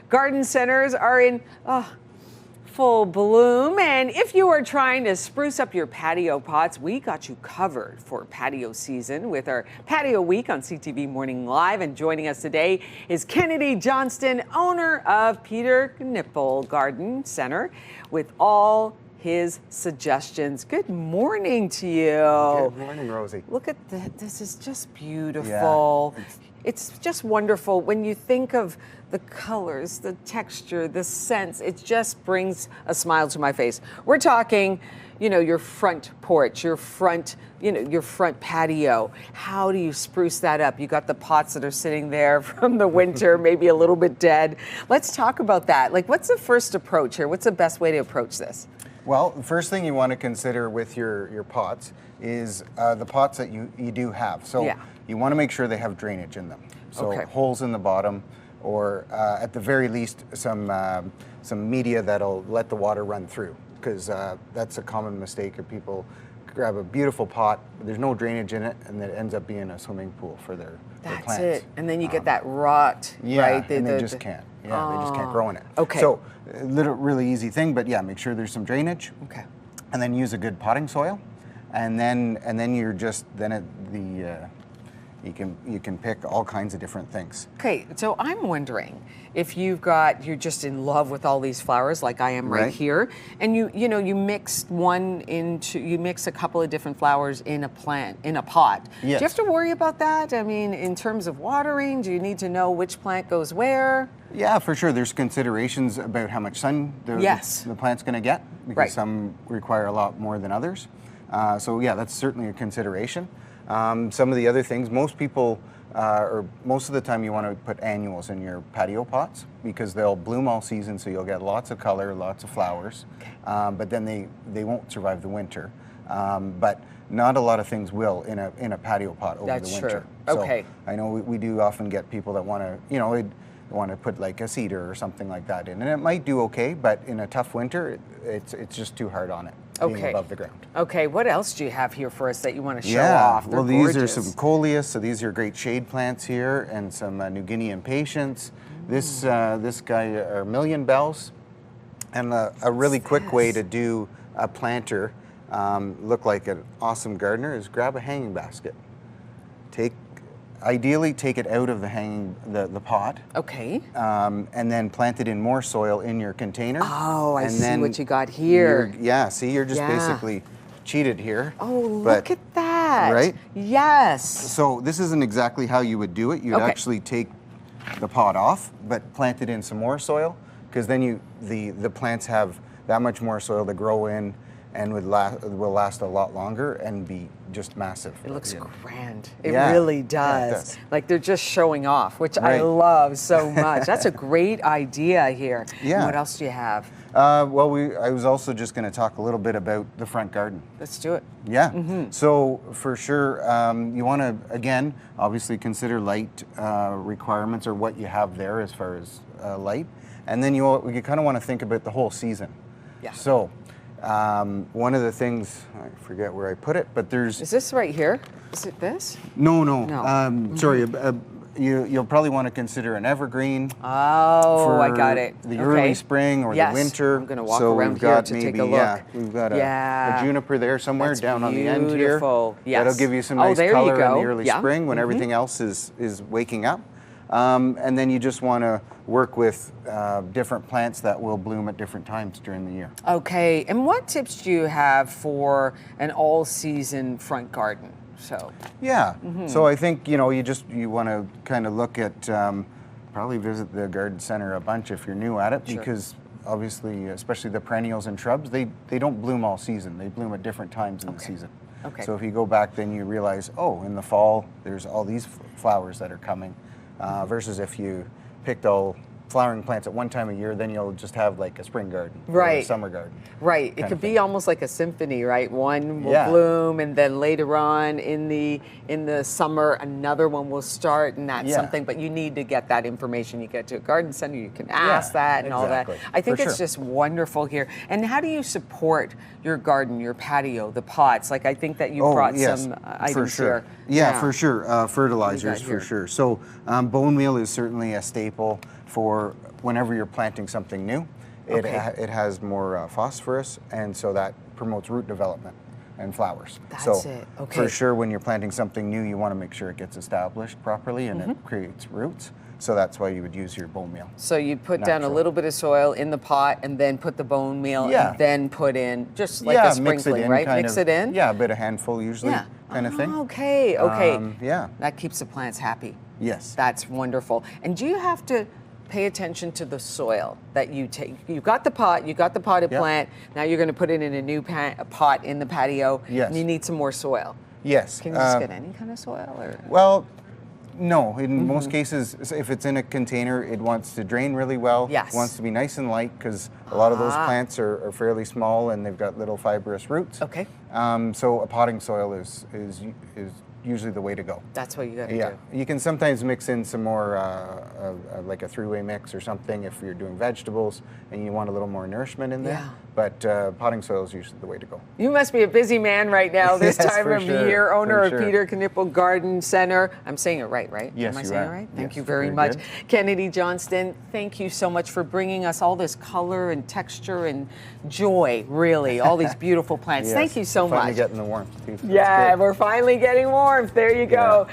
Garden centers are in full bloom, and if you are trying to spruce up your patio pots, we got you covered for patio season with our Patio Week on CTV Morning Live. And joining us today is Kennedy Johnston, owner of Peter Knipple Garden Center, with all his suggestions. Good morning to you. Good morning, Rosie. Look at that. This is just beautiful. Yeah, it's just wonderful when you think of the colors, the texture, the scents. It just brings a smile to my face. We're talking, your front porch, your front patio. How do you spruce that up? You got the pots that are sitting there from the winter, maybe a little bit dead. Let's talk about that. Like, what's the first approach here? What's the best way to approach this? Well, the first thing you want to consider with your pots is the pots that you do have. So you want to make sure they have drainage in them. So holes in the bottom, or at the very least some media that'll let the water run through, because that's a common mistake of people. Grab a beautiful pot, there's no drainage in it, and it ends up being a swimming pool for their plants. That's it. And then you get that rot, right? And they just can't. Yeah, they just can't grow in it. Okay. So a little really easy thing, but yeah, make sure there's some drainage. Okay. And then use a good potting soil, and then you can pick all kinds of different things. Okay, so I'm wondering if you're just in love with all these flowers like I am right here, and you mix a couple of different flowers in a pot. Yes. Do you have to worry about that? I mean, in terms of watering, do you need to know which plant goes where? Yeah, for sure. There's considerations about how much sun the plant's going to get, because some require a lot more than others. So yeah, that's certainly a consideration. Some of the other things, most people, or most of the time, you want to put annuals in your patio pots, because they'll bloom all season, so you'll get lots of color, lots of flowers, but then they won't survive the winter. But not a lot of things will in a patio pot over the winter. True. Okay. So I know we do often get people that want to put like a cedar or something like that in, and it might do okay, but in a tough winter, it's just too hard on it. Being above the ground. Okay, what else do you have here for us that you want to show off? Well, these are some coleus, so these are great shade plants here, and some New Guinea impatiens. This guy are million bells, and a really quick way to do a planter look like an awesome gardener is grab a hanging basket. Ideally, take it out of the pot. Okay. And then plant it in more soil in your container. Oh, I see what you got here. You're just basically cheated here. Oh, look at that. Right? Yes. So this isn't exactly how you would do it. You'd actually take the pot off, but plant it in some more soil, because then the plants have that much more soil to grow in, and will last a lot longer and be just massive. It looks grand. It really does. Yeah, it does. Like they're just showing off, which I love so much. That's a great idea here. Yeah. And what else do you have? I was also just going to talk a little bit about the front garden. Let's do it. Yeah. Mm-hmm. So for sure, you want to, again, obviously consider light requirements, or what you have there as far as light. And then you kind of want to think about the whole season. Yeah. So one of the things, I forget where I put it, but there's... Is this right here? Is it this? No. Sorry, you'll probably want to consider an evergreen. Oh, for I got it. The early spring or the winter. I'm going to walk around here to take a look. Yeah, we've got a juniper there somewhere down on the end here. Beautiful. Yes. That'll give you some nice color in the early spring when everything else is waking up. And then you just want to work with different plants that will bloom at different times during the year. Okay, and what tips do you have for an all-season front garden? So so I think you want to kind of look at probably visit the garden center a bunch if you're new at it, because obviously, especially the perennials and shrubs, they don't bloom all season. They bloom at different times in the season. Okay. So if you go back, then you realize, in the fall there's all these flowers that are coming. Versus if you picked all flowering plants at one time of year, then you'll just have like a spring garden or a summer garden. Right. It could be almost like a symphony, right? One will bloom, and then later on in the summer another one will start, and that's something. But you need to get that information. You get to a garden center, you can ask that and all that. I think it's just wonderful here. And how do you support your garden, your patio, the pots? Like, I think that you brought some items here. Yeah, for sure. Fertilizers for sure. So bone meal is certainly a staple. for whenever you're planting something new. It has more phosphorus, and so that promotes root development and flowers. That's it. Okay. For sure, when you're planting something new, you want to make sure it gets established properly and it creates roots. So that's why you would use your bone meal. So you put down a little bit of soil in the pot and then put the bone meal and then put in, just like a sprinkling, right? Mix it in? Yeah, a bit of handful usually kind of thing. Okay, okay. Yeah. That keeps the plants happy. Yes. That's wonderful. And do you have to pay attention to the soil that you take? You've got the pot, you've got the potted plant, now you're going to put it in a new pot in the patio, and you need some more soil. Yes. Can you just get any kind of soil? Or? Well, no. In most cases, if it's in a container, it wants to drain really well. Yes. It wants to be nice and light because a lot of those plants are fairly small and they've got little fibrous roots. Okay. So a potting soil is usually the way to go. That's what you got to do. You can sometimes mix in some more, like a three-way mix or something if you're doing vegetables and you want a little more nourishment in there. Yeah. But potting soil is usually the way to go. You must be a busy man right now this time of year, owner of Peter Knipple Garden Center. I'm saying it right? Yes, Am I you saying are. it right? Thank Yes, you very very much. good. Kennedy Johnston, thank you so much for bringing us all this color and texture and joy, really, all these beautiful plants. Yes, thank you so much. Finally getting the warmth. Too. Yeah, we're finally getting warmth. There you go.